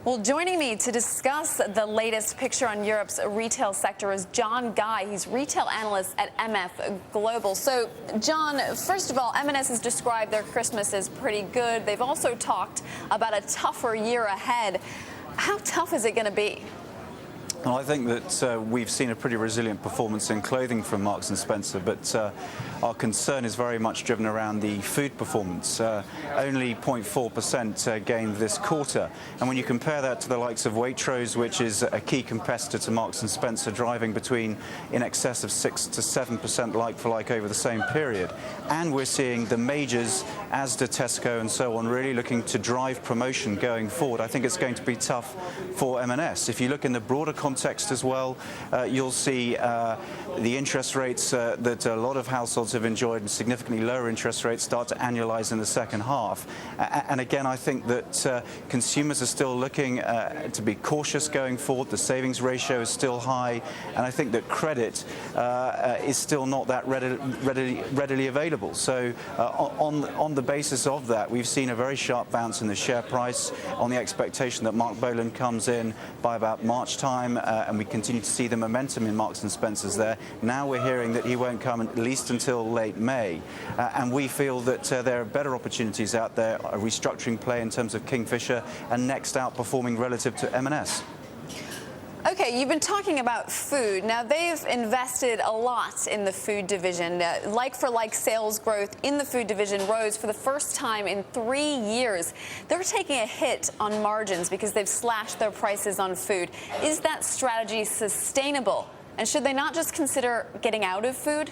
Well, joining me to discuss the latest picture on Europe's retail sector is John Guy. He's retail analyst at MF Global. So, John, first of all, M&S has described their Christmas as pretty good. They've also talked about a tougher year ahead. How tough is it going to be? Well, I think that we've seen a pretty resilient performance in clothing from Marks Spencer, but our concern is very much driven around the food performance. Only 0.4% gained this quarter. And when you compare that to the likes of Waitrose, which is a key competitor to Marks Spencer, driving between in excess of 6 to 7% like-for-like over the same period, and we're seeing the majors, Asda, Tesco and so on, really looking to drive promotion going forward, I think it's going to be tough for M&S. If you look in the broader context as well, you'll see the interest rates that a lot of households have enjoyed and significantly lower interest rates start to annualize in the second half. And again, I think that consumers are still looking to be cautious going forward. The savings ratio is still high, and I think that credit is still not that readily available. So on the basis of that, we've seen a very sharp bounce in the share price on the expectation that Mark Bolan comes in by about March time. And we continue to see the momentum in Marks Spencer's there. Now we're hearing that he won't come at least until late May. And we feel that there are better opportunities out there, a restructuring play in terms of Kingfisher, and Next outperforming relative to M&S. Okay, you've been talking about food. Now, they've invested a lot in the food division. Like-for-like sales growth in the food division rose for the first time in 3 years. They're taking a hit on margins because they've slashed their prices on food. Is that strategy sustainable? And should they not just consider getting out of food?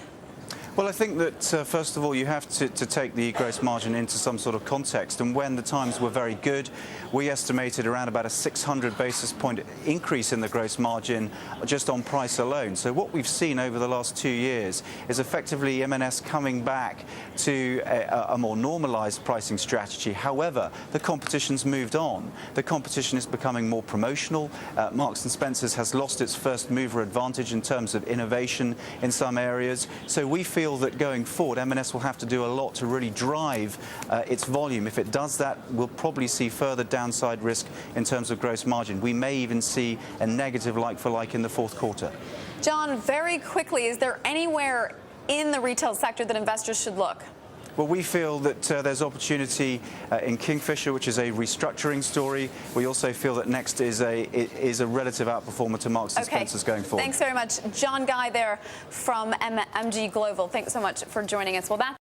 Well, I think that, first of all, you have to take the gross margin into some sort of context. And when the times were very good, we estimated around about a 600 basis point increase in the gross margin just on price alone. So what we've seen over the last 2 years is effectively M&S coming back to a more normalized pricing strategy. However, the competition's moved on. The competition is becoming more promotional. Marks Spencer's has lost its first mover advantage in terms of innovation in some areas. So we feel that going forward, M&S will have to do a lot to really drive its volume. If it does that, we'll probably see further downside risk in terms of gross margin. We may even see a negative like-for-like in the fourth quarter. John, very quickly, is there anywhere in the retail sector that investors should look? Well, we feel that there's opportunity in Kingfisher, which is a restructuring story. We also feel that Next is a relative outperformer to Marks Spencer's going forward. Thanks very much. John Guy there from MG Global. Thanks so much for joining us. Well,